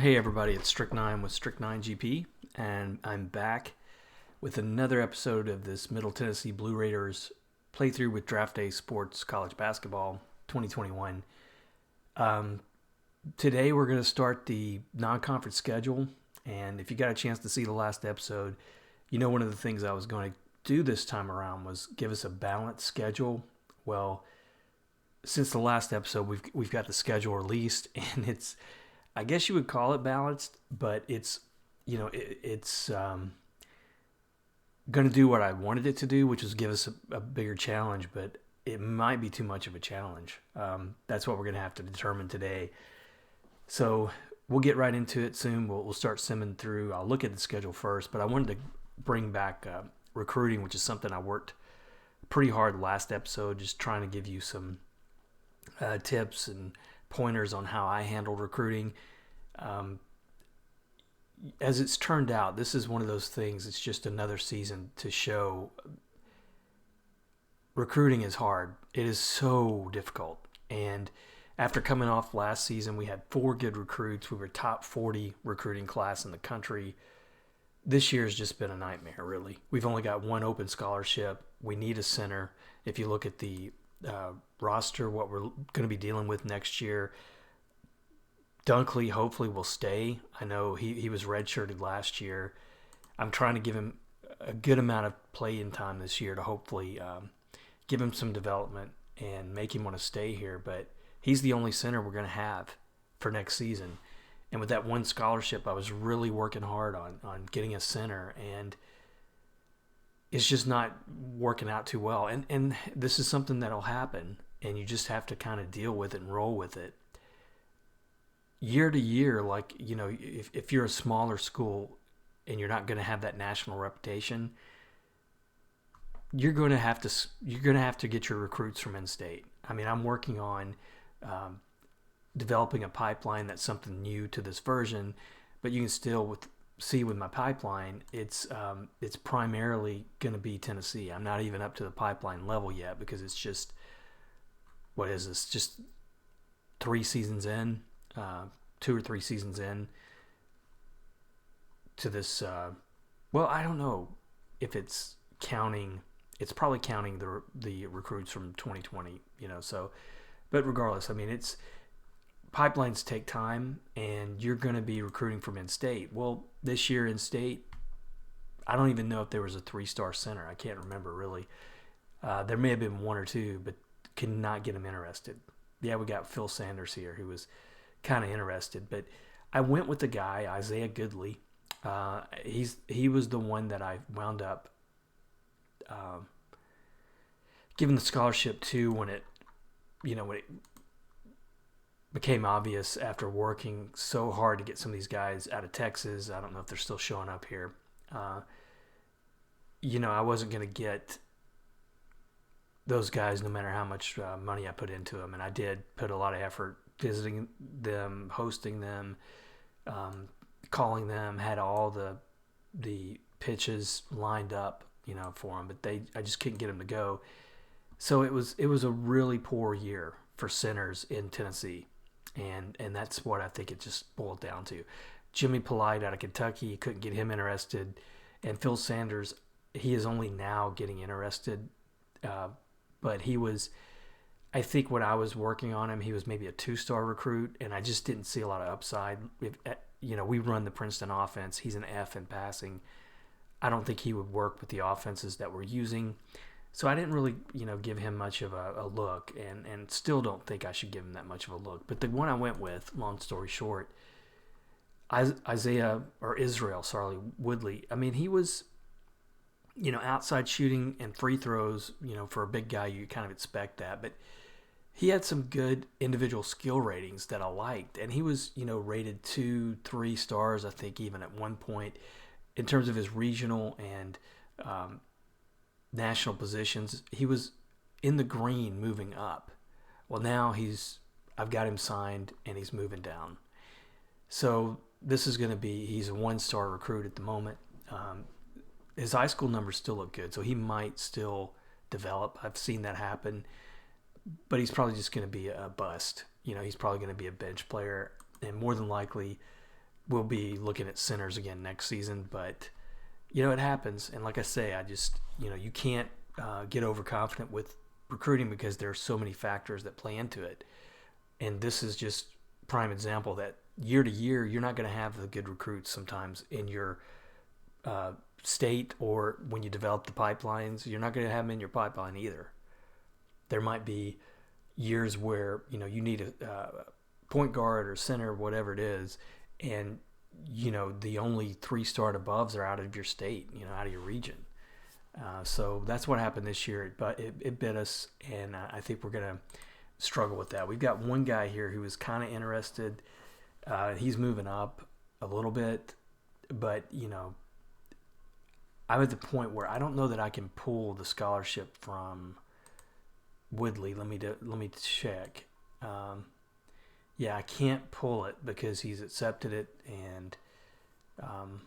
Hey everybody, it's Strict9 with Strict9 GP, and I'm back with another episode of this Middle Tennessee Blue Raiders playthrough with Draft Day Sports College Basketball 2021. Today we're going to start the non-conference schedule, and if you got a chance to see the last episode, you know one of the things I was going to do this time around was give us a balanced schedule. Well, since the last episode, we've got the schedule released, and it's, I guess you would call it balanced, but it's going to do what I wanted it to do, which is give us a bigger challenge, but it might be too much of a challenge. That's what we're going to have to determine today. So we'll get right into it soon. We'll start simming through. I'll look at the schedule first, but I wanted to bring back recruiting, which is something I worked pretty hard last episode, just trying to give you some tips and pointers on how I handled recruiting. As it's turned out, this is one of those things, it's just another season to show recruiting is hard. It is so difficult. And after coming off last season, we had 4 good recruits. We were top 40 recruiting class in the country. This year has just been a nightmare, really. We've only got 1 open scholarship. We need a center. If you look at the roster, what we're going to be dealing with next year, Dunkley hopefully will stay. I know he was redshirted last year. I'm trying to give him a good amount of play-in time this year to hopefully give him some development and make him want to stay here. But he's the only center we're going to have for next season. And with that 1 scholarship, I was really working hard on getting a center, and it's just not working out too well. And this is something that'll happen, and you just have to kind of deal with it and roll with it. Year to year, like, you know, if you're a smaller school and you're not going to have that national reputation, you're going to have to get your recruits from in-state. I mean, I'm working on developing a pipeline that's something new to this version, but you can still see with my pipeline, it's primarily going to be Tennessee. I'm not even up to the pipeline level yet because it's just, what is this? Just 3 seasons in, 2 or 3 seasons in to this. Well, I don't know if it's counting. It's probably counting the recruits from 2020. You know, so, but regardless, I mean, it's pipelines take time, and you're going to be recruiting from in-state. Well, this year in-state, I don't even know if there was a 3-star center. I can't remember really. There may have been 1 or 2, but could not get them interested. Yeah, we got Phil Sanders here, who was kind of interested, but I went with the guy, Isaiah Goodley. He was the one that I wound up giving the scholarship to when it became obvious after working so hard to get some of these guys out of Texas. I don't know if they're still showing up here. I wasn't going to get those guys no matter how much money I put into them. And I did put a lot of effort visiting them, hosting them, calling them, had all the pitches lined up, for them. But I just couldn't get them to go. So it was a really poor year for centers in Tennessee. And that's what I think it just boiled down to. Jimmy Polite out of Kentucky, couldn't get him interested. And Phil Sanders, he is only now getting interested. But he was, I think when I was working on him, he was maybe a 2-star recruit. And I just didn't see a lot of upside. We run the Princeton offense. He's an F in passing. I don't think he would work with the offenses that we're using. So I didn't really, give him much of a look, and still don't think I should give him that much of a look. But the one I went with, long story short, Israel Woodley. I mean, he was, outside shooting and free throws, for a big guy, you kind of expect that. But he had some good individual skill ratings that I liked. And he was, rated 2, 3 stars, I think, even at one point, in terms of his regional and national positions. He was in the green moving up. Well, now I've got him signed and he's moving down. So this is going to be, he's a 1-star recruit at the moment. His high school numbers still look good, so he might still develop. I've seen that happen, but he's probably just going to be a bust. He's probably going to be a bench player, and more than likely we'll be looking at centers again next season. But it happens. And like I say, I just you can't get overconfident with recruiting because there are so many factors that play into it. And this is just prime example that year to year you're not going to have the good recruits sometimes in your state, or when you develop the pipelines, you're not going to have them in your pipeline either. There might be years where you need a point guard or center, whatever it is, and the only 3 start aboves are out of your state, out of your region. So that's what happened this year, but it bit us, and I think we're gonna struggle with that. We've got one guy here who is kind of interested. He's moving up a little bit, but I'm at the point where I don't know that I can pull the scholarship from Woodley. Let me check. Yeah, I can't pull it because he's accepted it, and I'm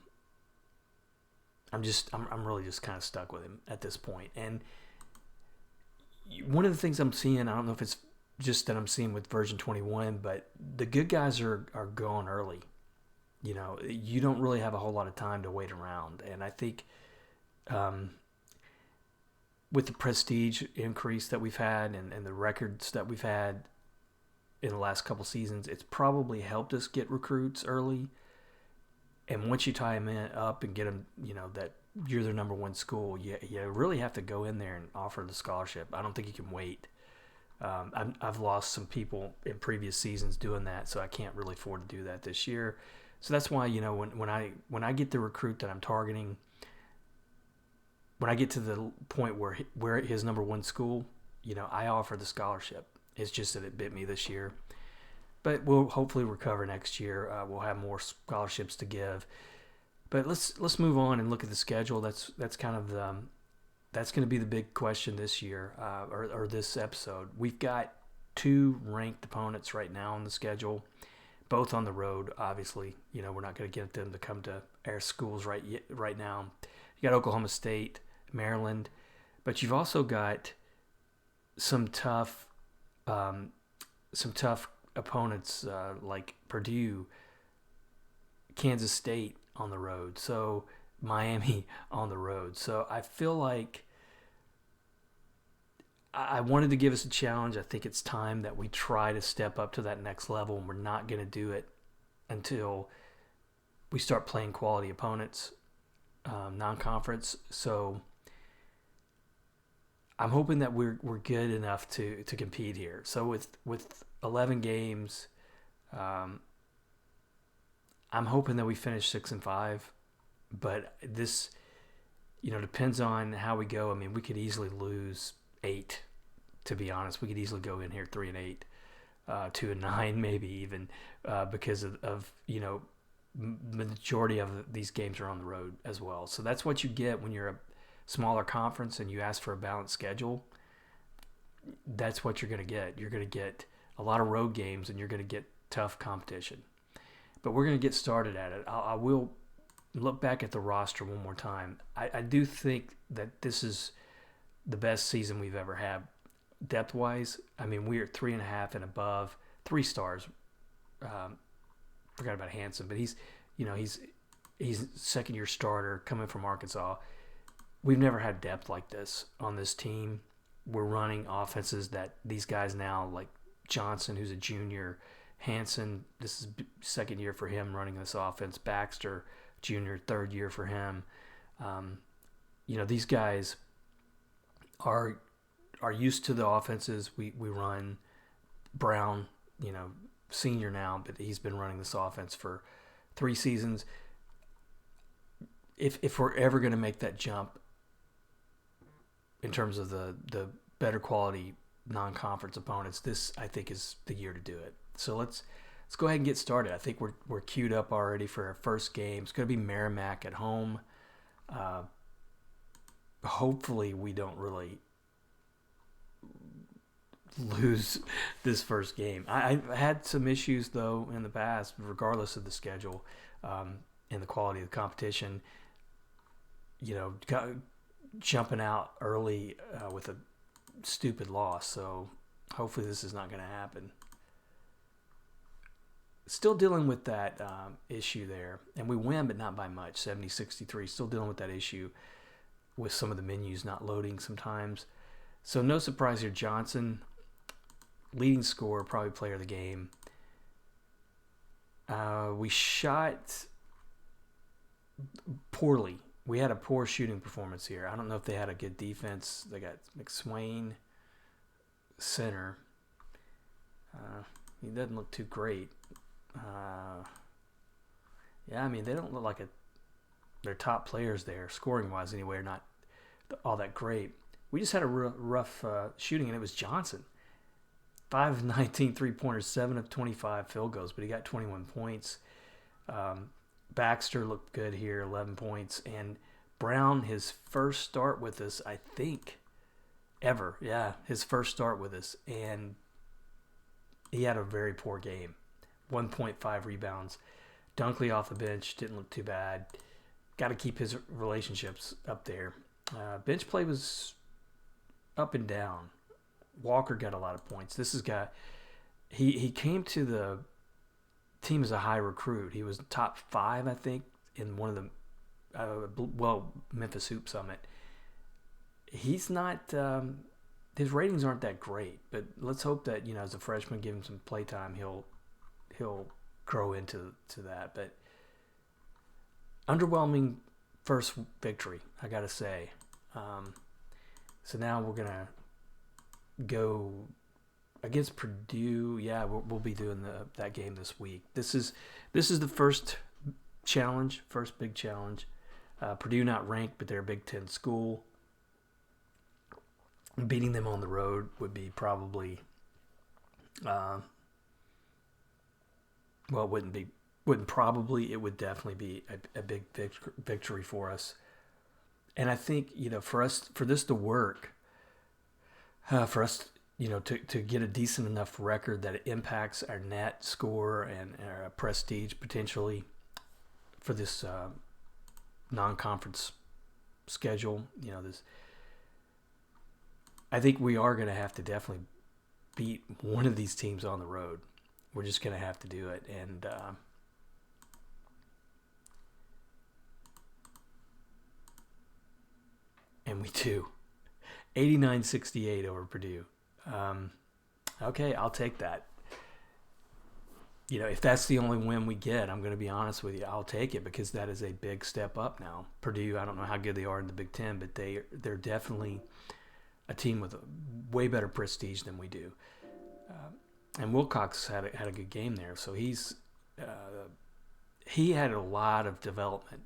really just kind of stuck with him at this point. And one of the things I'm seeing, I don't know if it's just that I'm seeing with version 21, but the good guys are going early. You don't really have a whole lot of time to wait around, and I think with the prestige increase that we've had and the records that we've had in the last couple seasons, it's probably helped us get recruits early. And once you tie them up and get them, that you're their number one school, you really have to go in there and offer the scholarship. I don't think you can wait. I've lost some people in previous seasons doing that, so I can't really afford to do that this year. So that's why when I get the recruit that I'm targeting, when I get to the point where his number one school, I offer the scholarship. It's just that it bit me this year, but we'll hopefully recover next year. We'll have more scholarships to give. But let's move on and look at the schedule. That's kind of that's going to be the big question this year, or this episode. We've got 2 ranked opponents right now on the schedule, both on the road. Obviously, we're not going to get them to come to our schools right now. You got Oklahoma State, Maryland, but you've also got some tough opponents like Purdue, Kansas State on the road, so Miami on the road. So I feel like I wanted to give us a challenge. I think it's time that we try to step up to that next level, and we're not going to do it until we start playing quality opponents, non-conference. So I'm hoping that we're good enough to compete here. So with 11 games, I'm hoping that we finish 6-5. But this, depends on how we go. I mean, we could easily lose 8. To be honest, we could easily go in here 3-8, 2-9, maybe even, because of the majority of these games are on the road as well. So that's what you get when you're a smaller conference and you ask for a balanced schedule. That's what you're going to get. You're going to get a lot of road games, and you're going to get tough competition. But we're going to get started at it. I will look back at the roster one more time. I do think that this is the best season we've ever had depth-wise. I mean, we are 3.5 and above, 3 stars. Forgot about Hansen, but he's second-year starter coming from Arkansas. We've never had depth like this on this team. We're running offenses that these guys now, like Johnson, who's a junior, Hansen, this is second year for him running this offense. Baxter, junior, third year for him. These guys are used to the offenses we run. Brown, senior now, but he's been running this offense for 3 seasons. If we're ever going to make that jump in terms of the better quality non-conference opponents, this I think is the year to do it. So let's go ahead and get started. I think we're queued up already for our first game. It's going to be Merrimack at home. Hopefully we don't really lose this first game. I've had some issues though in the past, regardless of the schedule, and the quality of the competition. Jumping out early with a stupid loss. So hopefully this is not going to happen. still dealing with that issue there. And we win, but not by much, 70-63. Still dealing with that issue with some of the menus not loading sometimes. So no surprise here, Johnson, leading scorer, probably player of the game. We shot poorly. We had a poor shooting performance here. I don't know if they had a good defense. They got McSwain, center. He doesn't look too great. Yeah, I mean, they don't look like their top players there, scoring-wise anyway, are not all that great. We just had a rough shooting, and it was Johnson. 5 of 19 three-pointers, 7 of 25 field goals, but he got 21 points. Baxter looked good here, 11 points. And Brown, his first start with us, I think, ever. Yeah, his first start with us. And he had a very poor game. 1.5 rebounds. Dunkley off the bench, didn't look too bad. Got to keep his relationships up there. Bench play was up and down. Walker got a lot of points. This is guy. He came to the team as a high recruit. He was top 5, I think, in one of the Memphis Hoop Summit. He's not. His ratings aren't that great, but let's hope that as a freshman, give him some play time, he'll grow into that. But underwhelming first victory, I gotta say. So now we're gonna go against Purdue. Yeah, we'll be doing that game this week. This is the first big challenge. Purdue not ranked, but they're a Big Ten school. Beating them on the road would be probably, it would definitely be a big victory for us. And I think, for this to work, for us, to get a decent enough record that it impacts our net score and our prestige potentially for this non-conference schedule, I think we are going to have to definitely beat one of these teams on the road. We're just going to have to do it. And we do. 89-68 over Purdue. Okay, I'll take that. If that's the only win we get, I'm going to be honest with you, I'll take it because that is a big step up now. Purdue, I don't know how good they are in the Big Ten, but they're definitely a team with a way better prestige than we do. And Wilcox had a good game there, so he had a lot of development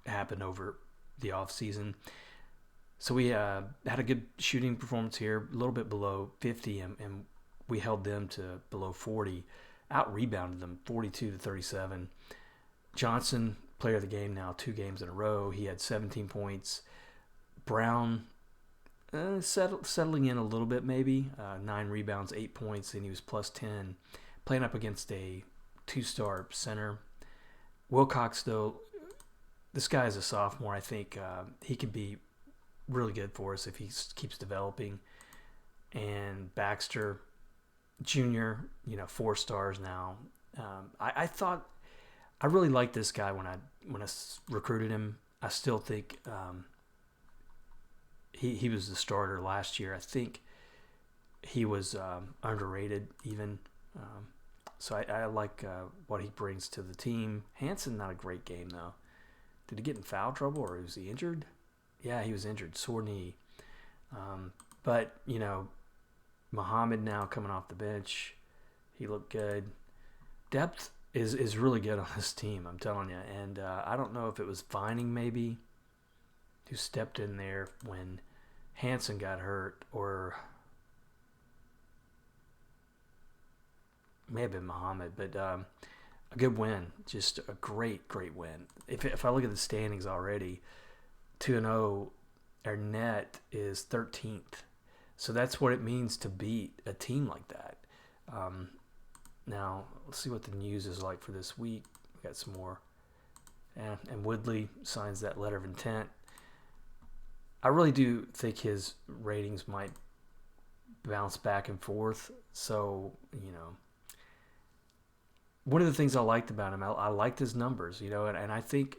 happen over the offseason. So we had a good shooting performance here, a little bit below 50, and we held them to below 40. Out-rebounded them 42-37. Johnson, player of the game now, 2 games in a row. He had 17 points. Brown, settling in a little bit maybe. 9 rebounds, 8 points, and he was plus 10. Playing up against a 2-star center. Wilcox, though, this guy is a sophomore. I think he could be really good for us if he keeps developing. And Baxter, junior, 4 stars now. I thought I really liked this guy when I recruited him. I still think he was the starter last year. I think he was underrated even. So I like what he brings to the team. Hansen, not a great game though. Did he get in foul trouble or was he injured? Yeah, he was injured, sore knee. But Muhammad now coming off the bench, he looked good. Depth is really good on this team, I'm telling you. And I don't know if it was Vining maybe who stepped in there when Hansen got hurt, or may have been Muhammad, but a good win, just a great win. If I look at the standings already, 2-0, our net is 13th. So that's what it means to beat a team like that. Now, let's see what the news is like for this week. We got some more. And Woodley signs that letter of intent. I really do think his ratings might bounce back and forth. So, one of the things I liked about him, I liked his numbers, and I think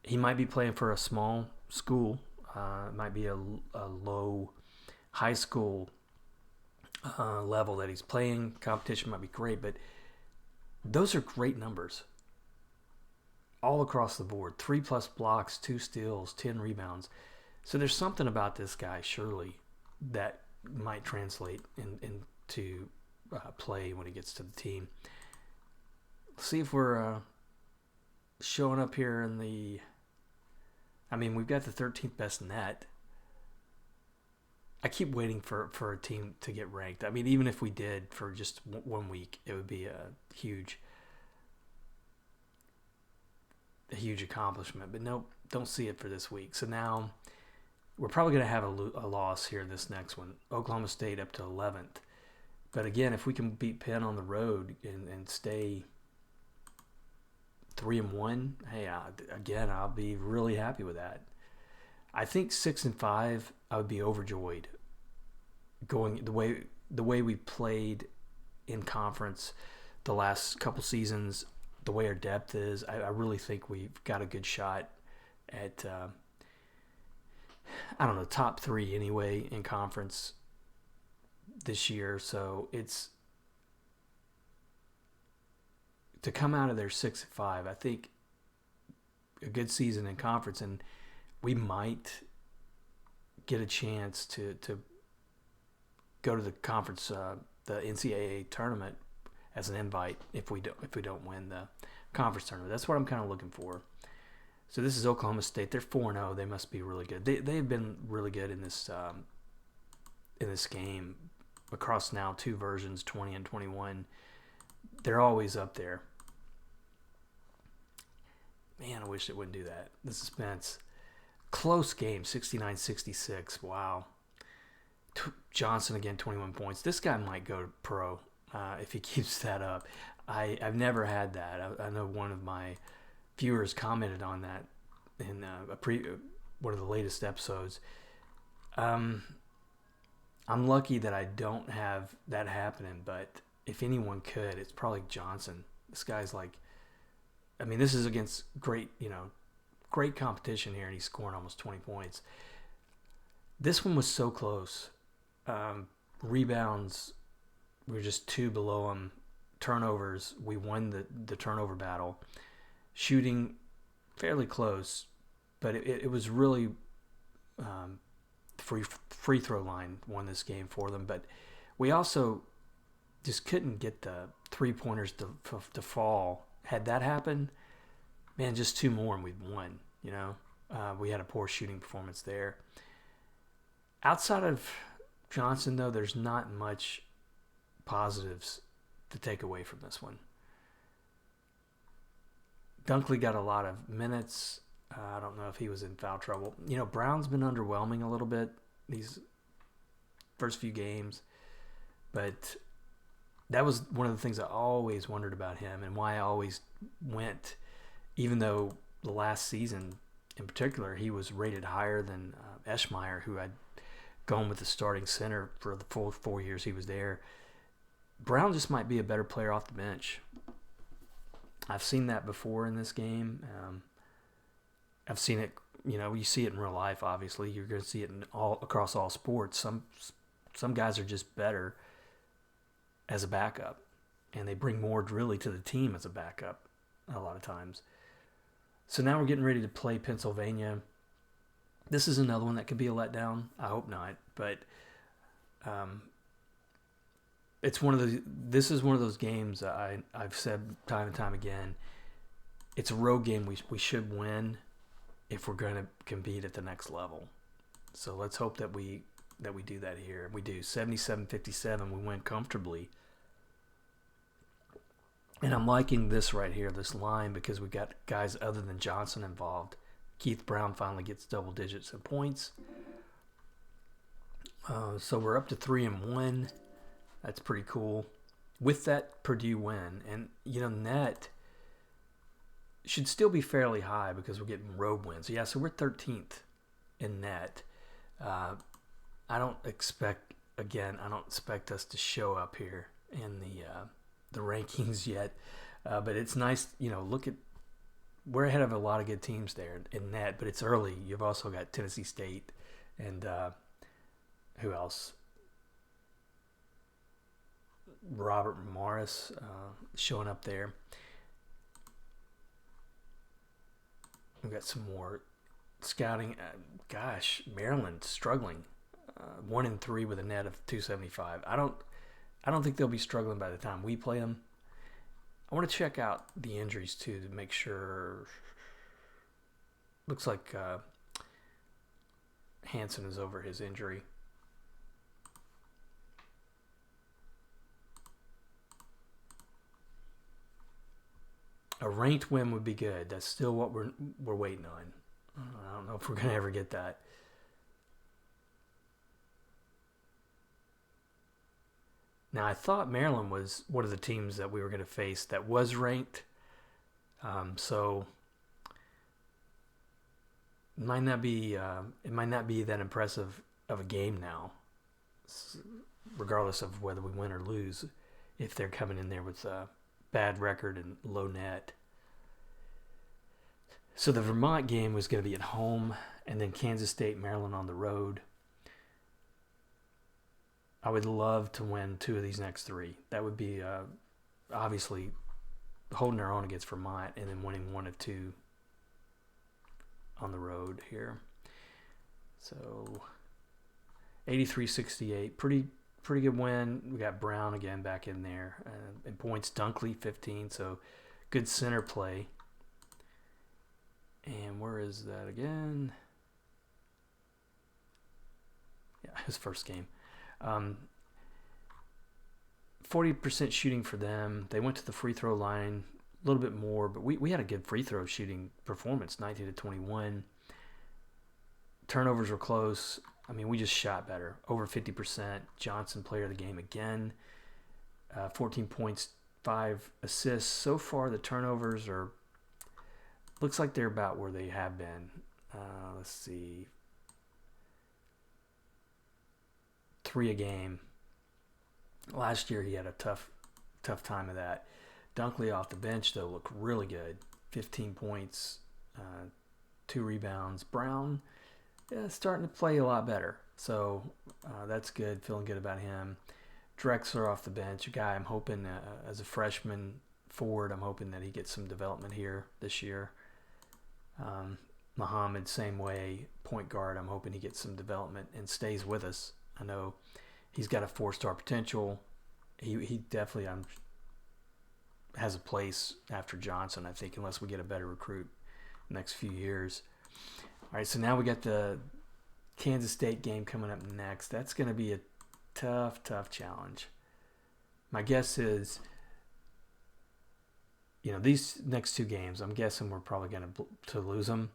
he might be playing for a small school. It might be a low high school level that he's playing. Competition might be great, but those are great numbers all across the board. 3+ blocks, 2 steals, 10 rebounds. So there's something about this guy, surely, that might translate into play when he gets to the team. Let's see if we're showing up here in the... I mean, we've got the 13th best net. I keep waiting for a team to get ranked. I mean, even if we did for just 1 week, it would be a huge accomplishment. But nope, don't see it for this week. So now we're probably going to have a loss here in this next one. Oklahoma State up to 11th. But again, if we can beat Penn on the road and stay 3-1, hey, I'll be really happy with that. I think 6-5, I would be overjoyed. Going the way we played in conference the last couple seasons, the way our depth is, I really think we've got a good shot at top 3 anyway in conference this year. So it's to come out of there 6-5. I think a good season in conference, and we might get a chance to go to the conference, the NCAA tournament as an invite if we don't win the conference tournament. That's what I'm kind of looking for. So this is Oklahoma State. They're 4-0. They must be really good. They've been really good in this game across now 2 versions, 20 and 21. They're always up there. Man, I wish it wouldn't do that. The suspense. Close game, 69-66. Wow. Johnson again, 21 points. This guy might go pro if he keeps that up. I've never had that. I know one of my viewers commented on that in one of the latest episodes. I'm lucky that I don't have that happening, but if anyone could, it's probably Johnson. This guy's like, I mean, this is against great competition here, and he's scoring almost 20 points. This one was so close. Rebounds, we were just 2 below him. Turnovers, we won the turnover battle. Shooting, fairly close, but it was really free throw line won this game for them. But we also just couldn't get the 3-pointers to fall. Had that happened, man, just 2 more and we'd won. We had a poor shooting performance there. Outside of Johnson, though, there's not much positives to take away from this one. Dunkley got a lot of minutes. I don't know if he was in foul trouble. Brown's been underwhelming a little bit these first few games, but that was one of the things I always wondered about him and why I always went, even though the last season in particular, he was rated higher than Eschmeyer, who I'd gone with the starting center for the full 4 years he was there. Brown just might be a better player off the bench. I've seen that before in this game. I've seen it, you see it in real life, obviously. You're going to see it across all sports. Some guys are just better as a backup, and they bring more really to the team as a backup a lot of times. So now we're getting ready to play Pennsylvania. This is another one that could be a letdown. I hope not, but this is one of those games I've said time and time again. It's a road game we should win if we're going to compete at the next level. So let's hope that we do that here. We do. 77-57, we win comfortably. And I'm liking this right here, this line, because we've got guys other than Johnson involved. Keith Brown finally gets double digits in points. So we're up to 3-1. That's pretty cool. With that Purdue win, and net should still be fairly high because we're getting road wins. Yeah, so we're 13th in net. I don't expect us to show up here in the the rankings yet, but it's nice. Look at we're ahead of a lot of good teams there in that, but it's early. You've also got Tennessee State and who else? Robert Morris showing up there. We've got some more scouting. Maryland struggling. 1-3 with a net of 275. I don't think they'll be struggling by the time we play them. I want to check out the injuries too to make sure. Looks like Hansen is over his injury. A ranked win would be good. That's still what we're waiting on. I don't know if we're gonna ever get that. Now, I thought Maryland was one of the teams that we were going to face that was ranked. So it might not be that impressive of a game now, regardless of whether we win or lose, if they're coming in there with a bad record and low net. So the Vermont game was going to be at home, and then Kansas State, Maryland on the road. I would love to win 2 of these next 3. That would be obviously holding our own against Vermont and then winning 1 of 2 on the road here. So 83-68, pretty good win. We got Brown again back in there. In points, Dunkley 15, so good center play. And where is that again? Yeah, his first game. 40% shooting for them. They went to the free throw line a little bit more, but we had a good free throw shooting performance, 19-21. Turnovers were close. I mean, we just shot better, over 50%. Johnson, player of the game again. 14 points, 5 assists. So far, the turnovers looks like they're about where they have been. Let's see. 3 a game. Last year he had a tough time of that. Dunkley off the bench though looked really good. 15 points, 2 rebounds. Brown, starting to play a lot better. So that's good. Feeling good about him. Drexler off the bench, a guy I'm hoping as a freshman forward, I'm hoping that he gets some development here this year. Muhammad, same way, point guard. I'm hoping he gets some development and stays with us. I know he's got a 4-star potential. He definitely has a place after Johnson, I think, unless we get a better recruit next few years. All right, so now we got the Kansas State game coming up next. That's going to be a tough challenge. My guess is, these next 2 games, I'm guessing we're probably going to lose them.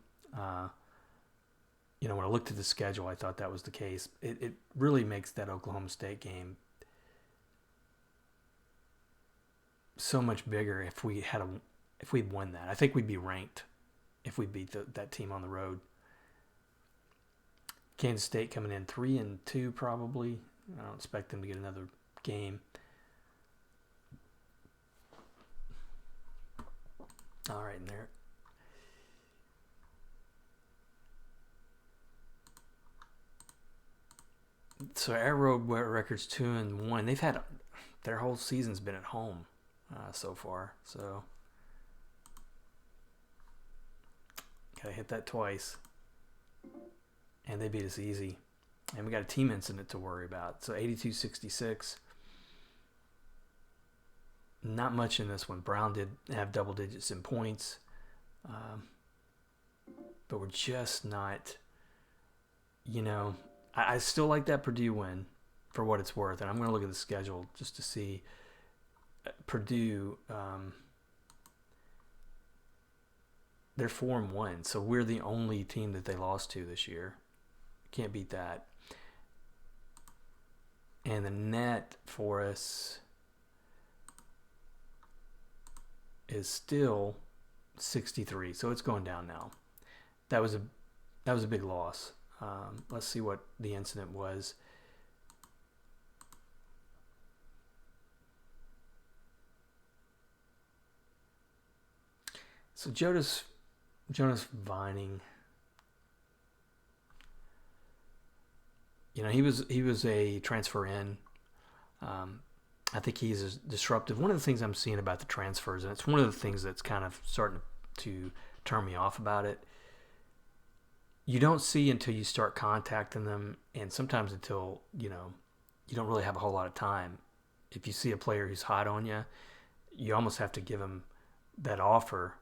When I looked at the schedule, I thought that was the case. It really makes that Oklahoma State game so much bigger if we'd won that. I think we'd be ranked if we beat that team on the road. Kansas State coming in 3-2 probably. I don't expect them to get another game. All right, in there. So our road record's 2-1. They've had their whole season's been at home so far. So gotta hit that twice, and they beat us easy. And we got a team incident to worry about. So 82-66. Not much in this one. Brown did have double digits in points, but we're just not. I still like that Purdue win for what it's worth, and I'm going to look at the schedule just to see Purdue. They're 4-1, so we're the only team that they lost to this year. Can't beat that. And the net for us is still 63, so it's going down now. That was a big loss. Let's see what the incident was. So Jonas Vining, he was a transfer in. I think he's disruptive. One of the things I'm seeing about the transfers, and it's one of the things that's kind of starting to turn me off about it, you don't see until you start contacting them, and sometimes until, you don't really have a whole lot of time. If you see a player who's hot on you, you almost have to give him that offer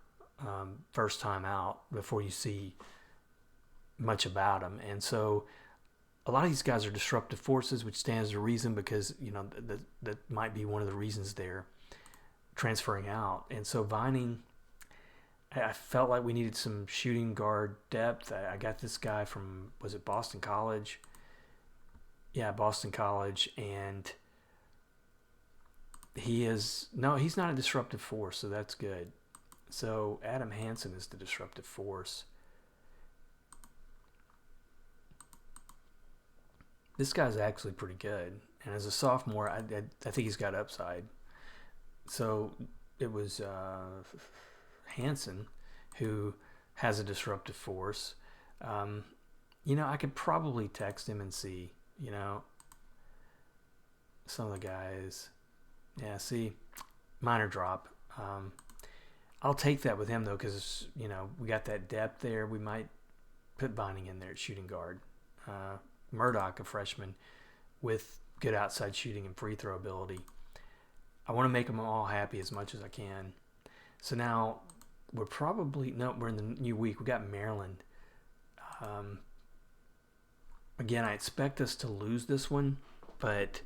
first time out before you see much about him. And so a lot of these guys are disruptive forces, which stands to reason because, that might be one of the reasons they're transferring out. And so Vining, I felt like we needed some shooting guard depth. I got this guy from, was it Boston College? Yeah, Boston College. And he's not a disruptive force, so that's good. So Adam Hansen is the disruptive force. This guy's actually pretty good. And as a sophomore, I think he's got upside. So it was Hansen who has a disruptive force. I could probably text him and see, some of the guys. Yeah, see, minor drop. I'll take that with him, though, because, we got that depth there. We might put Vining in there at shooting guard. Murdoch, a freshman, with good outside shooting and free throw ability. I want to make them all happy as much as I can. So now we're in the new week. We got Maryland. Again, I expect us to lose this one, but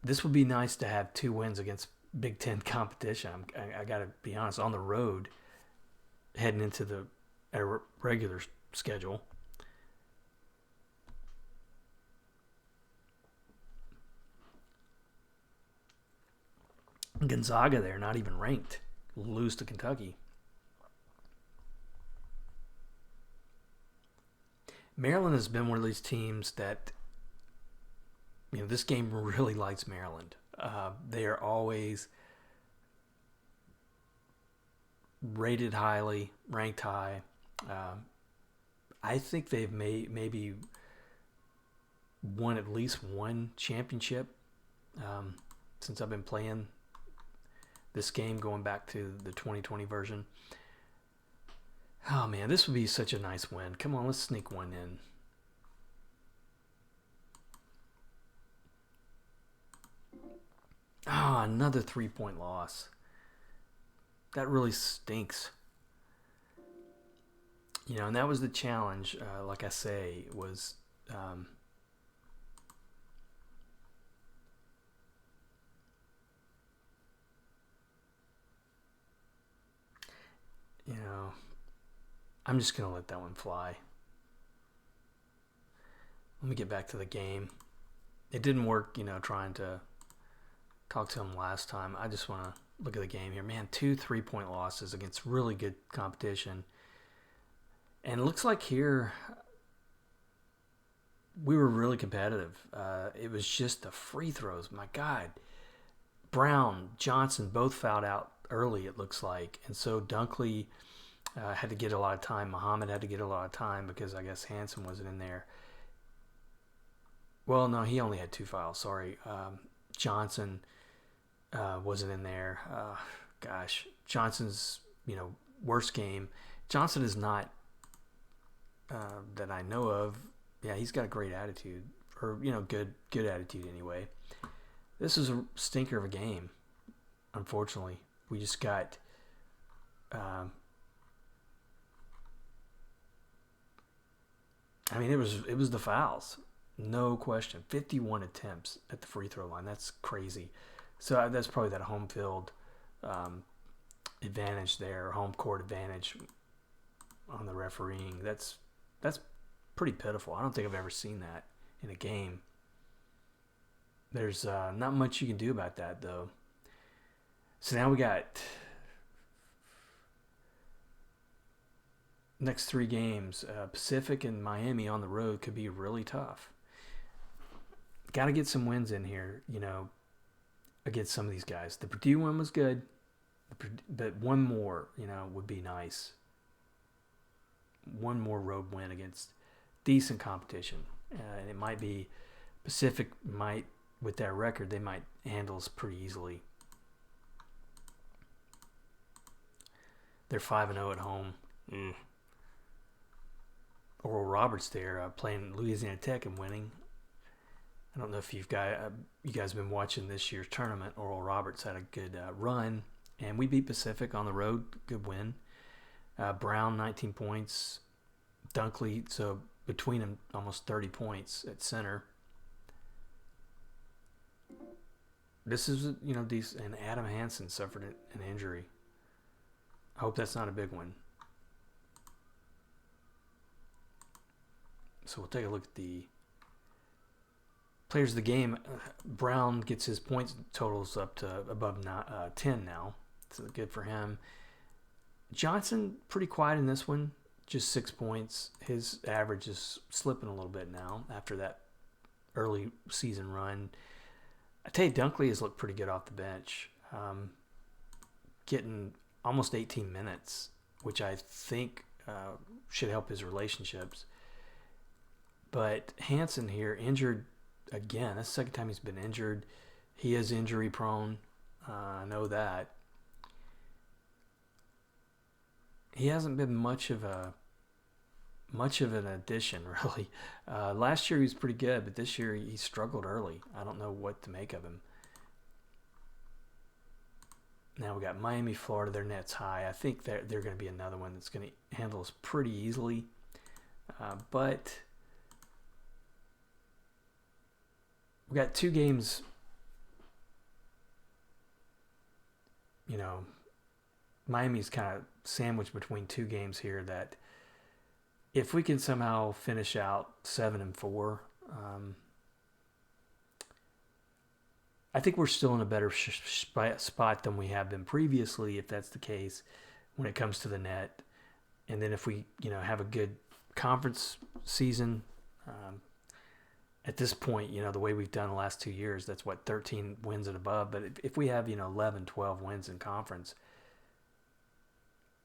this would be nice to have 2 wins against Big Ten competition. I got to be honest, on the road, heading into the regular schedule. Gonzaga, they're not even ranked. Lose to Kentucky. Maryland has been one of these teams that, this game really likes Maryland. They are always rated highly, ranked high. I think they've maybe won at least one championship since I've been playing this game, going back to the 2020 version. Oh man, this would be such a nice win. Come on, let's sneak one in. Another 3-point loss. That really stinks. And that was the challenge, like I say, was I'm just going to let that one fly. Let me get back to the game. It didn't work, trying to talk to him last time. I just want to look at the game here. Man, 2 3-point losses against really good competition. And it looks like here we were really competitive. It was just the free throws. My God. Brown, Johnson both fouled out early, it looks like. And so Dunkley had to get a lot of time. Muhammad had to get a lot of time because I guess Hansen wasn't in there. Well, no, he only had 2 fouls. Sorry. Johnson wasn't in there. Johnson's, worst game. Johnson is not, that I know of. Yeah, he's got a great attitude. Or, good attitude anyway. This is a stinker of a game, unfortunately. We just got it was the fouls. No question. 51 attempts at the free throw line. That's crazy. So that's probably that home field advantage there, home court advantage on the refereeing. That's pretty pitiful. I don't think I've ever seen that in a game. There's not much you can do about that, though. So now we got next 3 games. Pacific and Miami on the road could be really tough. Got to get some wins in here, against some of these guys. The Purdue one was good. But one more, would be nice. One more road win against decent competition. And it might be Pacific might, with their record, they might handle us pretty easily. They're 5-0 at home. Oral Roberts there playing Louisiana Tech and winning. I don't know if you guys have been watching this year's tournament. Oral Roberts had a good run, and we beat Pacific on the road. Good win. Brown, 19 points. Dunkley, so between them, almost 30 points at center. This is, decent. And Adam Hansen suffered an injury. I hope that's not a big one. So we'll take a look at the players of the game. Brown gets his points totals up to above 10 now. So good for him. Johnson, pretty quiet in this one. Just 6 points. His average is slipping a little bit now after that early season run. I tell you, Dunkley has looked pretty good off the bench. Getting almost 18 minutes, which I think should help his relationships. But Hansen here, injured again. That's the second time he's been injured. He is injury prone. I know that. He hasn't been much of an addition, really. Last year he was pretty good, but this year he struggled early. I don't know what to make of him. Now we got Miami, Florida. Their net's high. I think they're going to be another one that's going to handle us pretty easily. But we got 2 games. Miami's kind of sandwiched between 2 games here that if we can somehow finish out 7-4, I think we're still in a better spot than we have been previously, if that's the case, when it comes to the net. And then if we, have a good conference season, at this point, the way we've done the last 2 years, that's 13 wins and above. But if we have, 11, 12 wins in conference,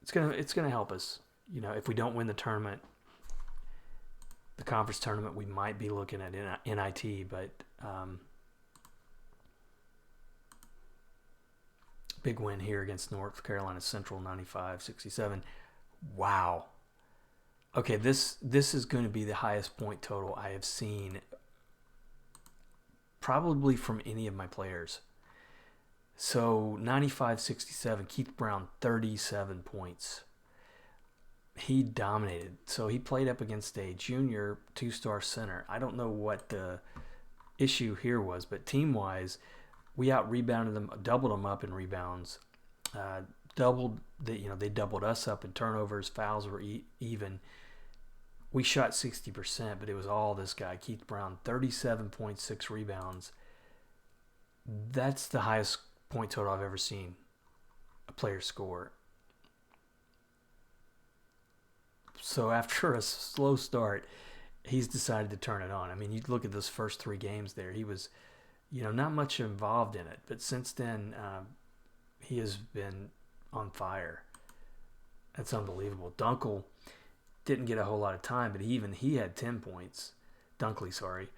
it's gonna help us. If we don't win the tournament, the conference tournament, we might be looking at NIT, but big win here against North Carolina Central, 95-67. Wow. Okay, this is going to be the highest point total I have seen probably from any of my players. So 95-67, Keith Brown, 37 points. He dominated. So he played up against a junior 2-star center. I don't know what the issue here was, but team-wise, we out-rebounded them, doubled them up in rebounds, they doubled us up in turnovers, fouls were even. We shot 60%, but it was all this guy, Keith Brown, 37.6 rebounds. That's the highest point total I've ever seen a player score. So after a slow start, he's decided to turn it on. I mean, you look at those first 3 games there, he was, not much involved in it. But since then, he has been on fire. That's unbelievable. Dunkel didn't get a whole lot of time, but he had 10 points. Dunkley, sorry.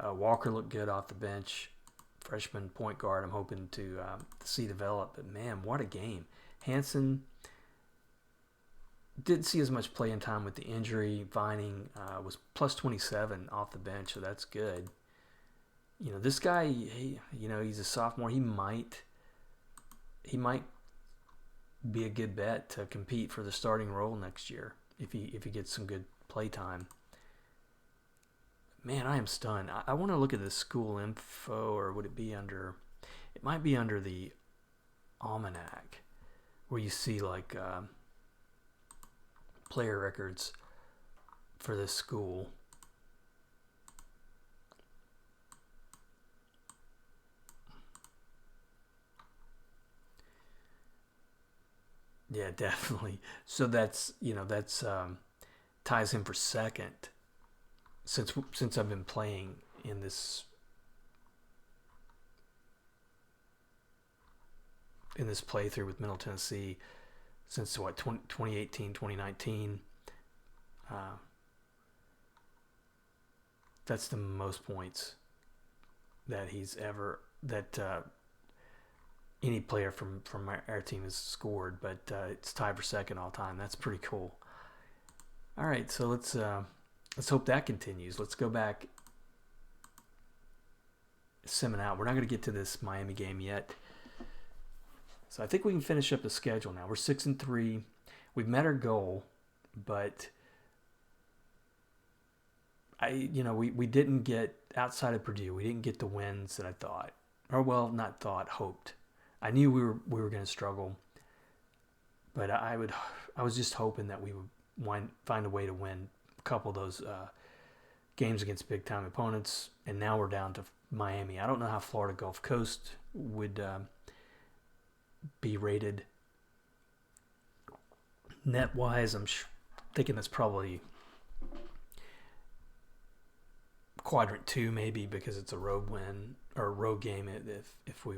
Walker looked good off the bench. Freshman point guard, I'm hoping to see develop. But, man, what a game. Hansen didn't see as much playing time with the injury. Vining was plus 27 off the bench, so that's good. This guy, he's a sophomore. He might be a good bet to compete for the starting role next year if he gets some good play time. Man, I am stunned. I want to look at the school info, or would it be under? It might be under the almanac, where you see like player records for this school. Yeah, definitely. So that's ties him for second since I've been playing in this in this playthrough with Middle Tennessee since 2018, 2019. That's the most points that any player from our team has scored, but it's tied for second all time. That's pretty cool. All right, so let's hope that continues. Let's go back, simming out. We're not going to get to this Miami game yet, so I think we can finish up the schedule now. We're 6-3. We've met our goal, but we didn't get outside of Purdue. We didn't get the wins that I thought, hoped. I knew we were going to struggle, but I was just hoping that we would find a way to win a couple of those games against big time opponents. And now we're down to Miami. I don't know how Florida Gulf Coast would be rated net wise. I'm thinking that's probably quadrant 2 maybe, because it's a road win or a road game if we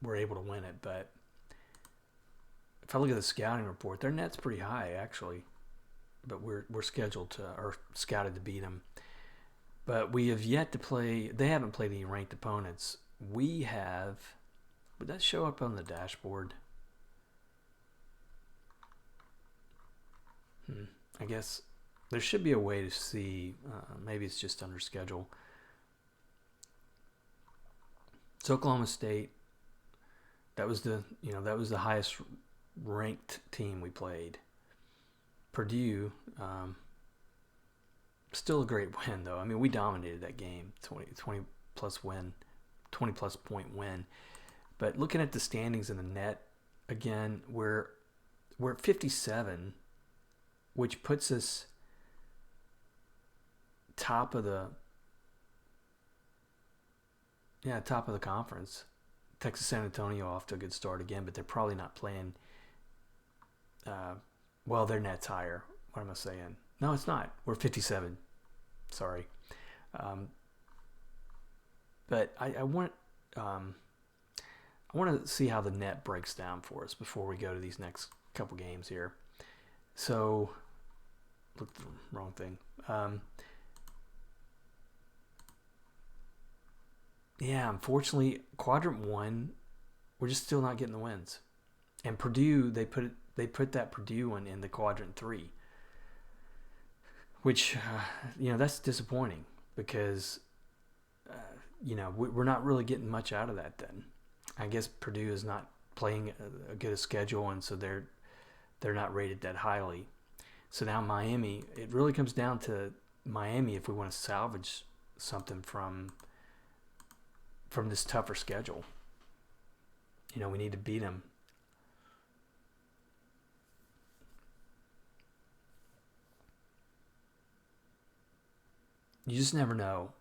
were able to win it. But if I look at the scouting report, their net's pretty high actually, but we're scheduled or scouted to beat them. But we have yet to play. They haven't played any ranked opponents. We have. Would that show up on the dashboard? I guess there should be a way to see. Maybe it's just under schedule. So Oklahoma State. That was the highest ranked team we played. Purdue, still a great win though. I mean, we dominated that game, 20 plus point win. But looking at the standings in the net, again, we're at 57, which puts us top of the conference. Texas San Antonio off to a good start again, but they're probably not playing. Their net's higher. What am I saying? No, it's not. We're 57. Sorry. But I want to see how the net breaks down for us before we go to these next couple games here. So, looked at the wrong thing. Unfortunately, quadrant 1, we're just still not getting the wins. And Purdue, they put that Purdue one in the quadrant 3, which that's disappointing because we're not really getting much out of that. Then I guess Purdue is not playing a good schedule, and so they're not rated that highly. So now Miami, it really comes down to Miami if we want to salvage something from this tougher schedule. We need to beat them. You just never know.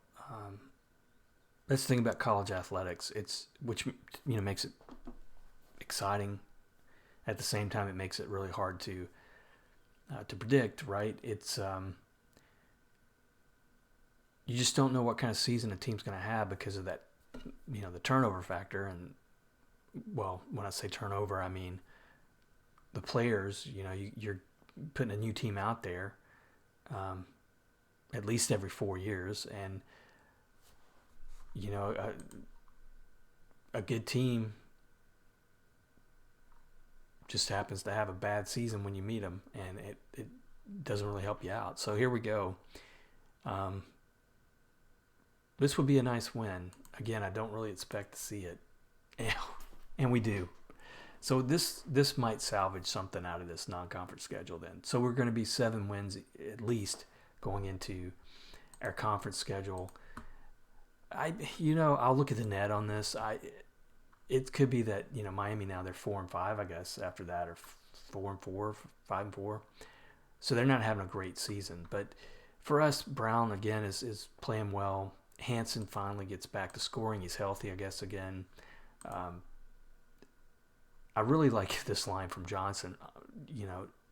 That's the thing about college athletics. Which makes it exciting. At the same time, it makes it really hard to predict. Right? It's you just don't know what kind of season a team's going to have because of that. The turnover factor. And when I say turnover, I mean the players. You're putting a new team out there. At least every 4 years, and a good team just happens to have a bad season when you meet them, and it doesn't really help you out. So here we go. This would be a nice win. Again, I don't really expect to see it, and we do. So this might salvage something out of this non-conference schedule then. So we're going to be 7 wins at least going into our conference schedule. I'll look at the net on this. It could be that Miami now they're 4-5, I guess, after that, or 4-4, 5-4. So they're not having a great season. But for us, Brown again is playing well. Hansen finally gets back to scoring. He's healthy, I guess, again. I really like this line from Johnson.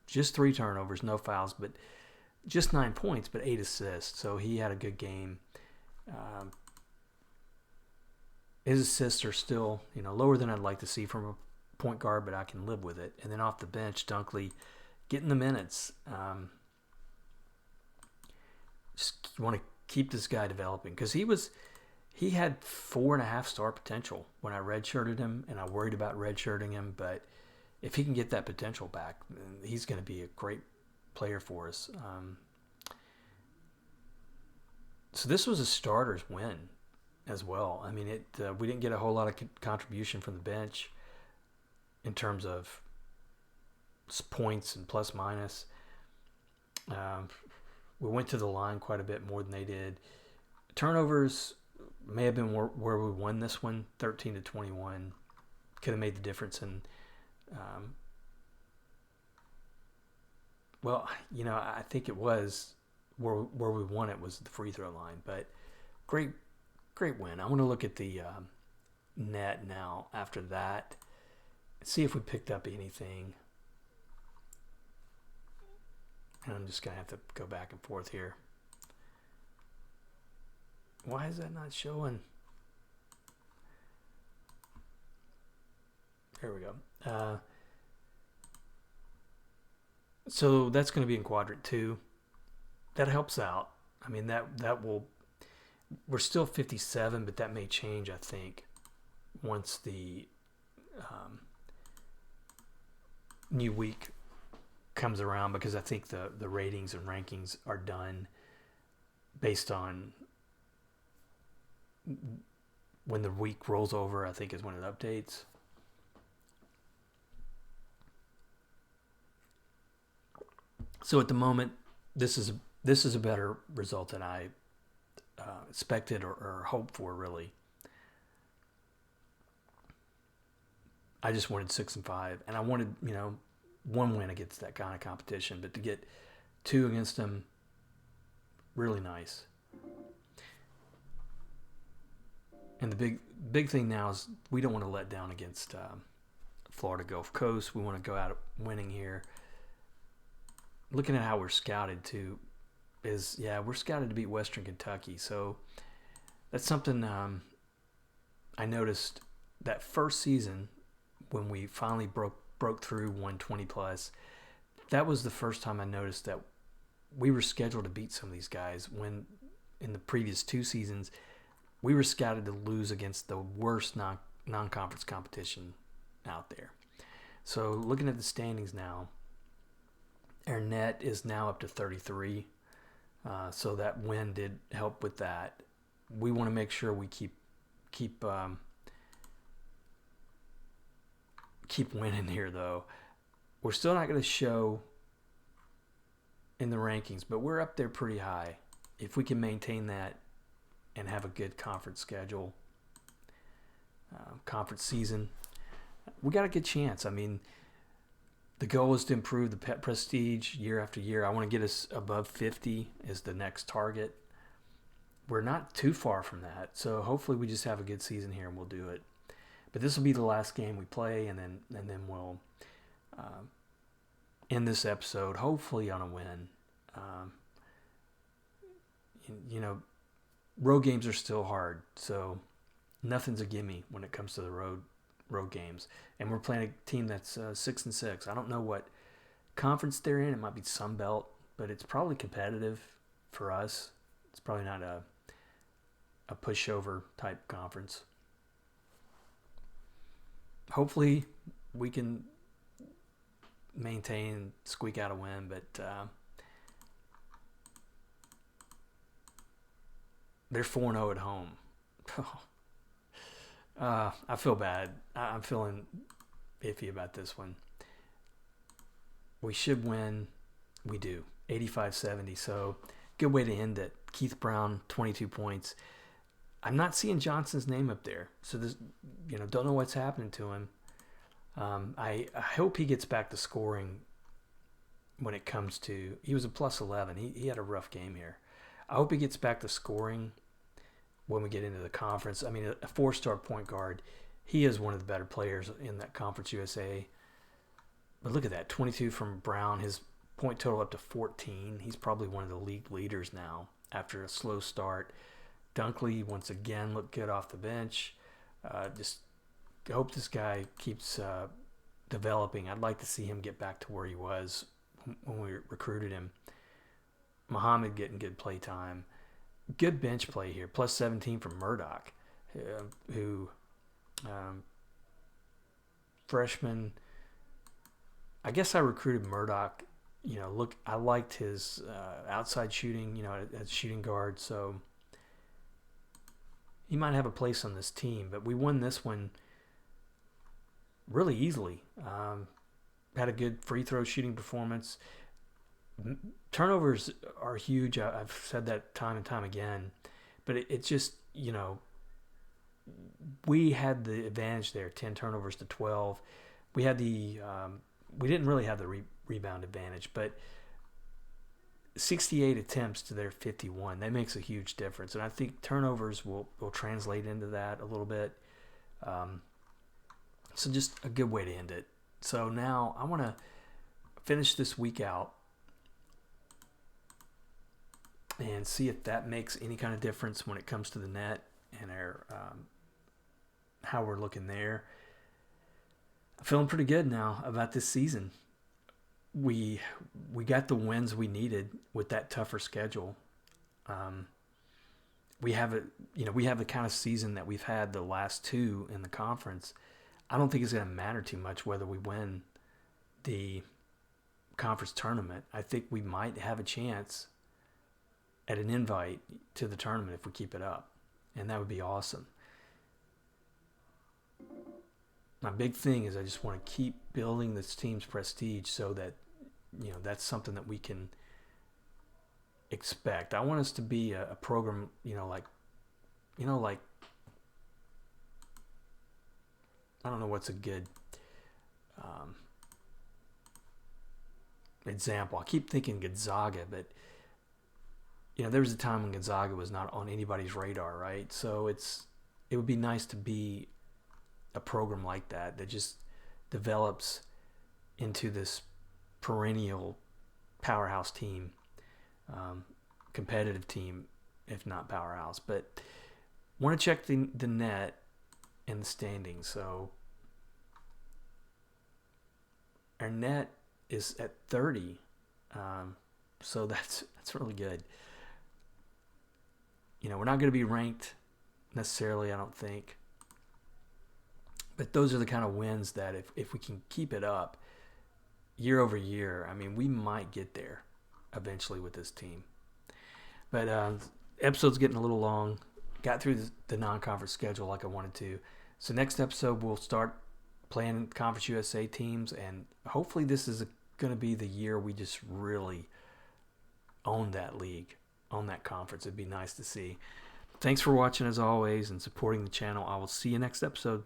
Just 3 turnovers, no fouls, but just 9 points, but 8 assists. So he had a good game. His assists are still, lower than I'd like to see from a point guard, but I can live with it. And then off the bench, Dunkley getting the minutes. Just want to keep this guy developing because he had 4.5 star potential when I redshirted him, and I worried about redshirting him. But if he can get that potential back, he's going to be a great player for us. So this was a starter's win as well. I mean, we didn't get a whole lot of contribution from the bench in terms of points and plus minus. We went to the line quite a bit more than they did. Turnovers may have been where we won this one, 13-21. Could have made the difference. And I think it was where we won it was the free throw line. But great win. I want to look at the net now after that. See if we picked up anything. And I'm just going to have to go back and forth here. Why is that not showing? There we go. So that's going to be in quadrant 2. That helps out. I mean, that will... We're still 57, but that may change, I think, once the new week comes around, because I think the ratings and rankings are done based on when the week rolls over, I think is when it updates. So at the moment, this is a better result than I expected or hoped for, really. I just wanted 6-5, and I wanted, one win against that kind of competition, but to get 2 against them, really nice. And the big thing now is we don't want to let down against Florida Gulf Coast. We want to go out winning here. Looking at how we're scouted too, we're scouted to beat Western Kentucky. So that's something I noticed that first season when we finally broke through 120 plus. That was the first time I noticed that we were scheduled to beat some of these guys, when in the previous 2 seasons we were scouted to lose against the worst non-conference competition out there. So looking at the standings now, our net is now up to 33. So that win did help with that. We want to make sure we keep winning here, though. We're still not going to show in the rankings, but we're up there pretty high. If we can maintain that and have a good conference schedule, conference season, we got a good chance. I mean, the goal is to improve the pet prestige year after year. I want to get us above 50 is the next target. We're not too far from that, so hopefully we just have a good season here and we'll do it. But this will be the last game we play, and then we'll end this episode hopefully on a win. Road games are still hard, so nothing's a gimme when it comes to the road games. And we're playing a team that's 6-6. I don't know what conference they're in. It might be Sun Belt, but it's probably competitive for us. It's probably not a pushover type conference. Hopefully we can maintain, squeak out a win, but they're 4-0 at home. I feel bad. I'm feeling iffy about this one. We should win. We do. 85-70. So good way to end it. Keith Brown, 22 points. I'm not seeing Johnson's name up there. So this, don't know what's happening to him. I hope he gets back to scoring when it comes to, he was a plus 11. He had a rough game here. I hope he gets back to scoring when we get into the conference. I mean, a 4-star point guard, he is one of the better players in that Conference USA. But look at that, 22 from Brown, his point total up to 14. He's probably one of the league leaders now after a slow start. Dunkley, once again, looked good off the bench. Just hope this guy keeps developing. I'd like to see him get back to where he was when we recruited him. Muhammad getting good play time. Good bench play here. Plus 17 from Murdoch, who freshman. I guess I recruited Murdoch. I liked his outside shooting, as shooting guard. So he might have a place on this team. But we won this one really easily. Had a good free throw shooting performance. Turnovers are huge. I've said that time and time again. But it's just, we had the advantage there, 10 turnovers to 12. We had we didn't really have the rebound advantage, but 68 attempts to their 51, that makes a huge difference. And I think turnovers will translate into that a little bit. So just a good way to end it. So now I want to finish this week out and see if that makes any kind of difference when it comes to the net and our how we're looking there. I'm feeling pretty good now about this season. We got the wins we needed with that tougher schedule. We have the kind of season that we've had the last two in the conference. I don't think it's going to matter too much whether we win the conference tournament. I think we might have a chance at an invite to the tournament if we keep it up, and that would be awesome. My big thing is I just want to keep building this team's prestige so that, that's something that we can expect. I want us to be a program, like I don't know what's a good example. I keep thinking Gonzaga, but there was a time when Gonzaga was not on anybody's radar, right? So it would be nice to be a program like that just develops into this perennial powerhouse team, competitive team, if not powerhouse. But want to check the net and the standings. So our net is at 30, so that's really good. We're not going to be ranked necessarily, I don't think. But those are the kind of wins that if we can keep it up year over year, we might get there eventually with this team. But episode's getting a little long. Got through the non-conference schedule like I wanted to. So next episode, we'll start playing Conference USA teams, and hopefully this is going to be the year we just really own that league, own that conference. It'd be nice to see. Thanks for watching as always and supporting the channel. I will see you next episode.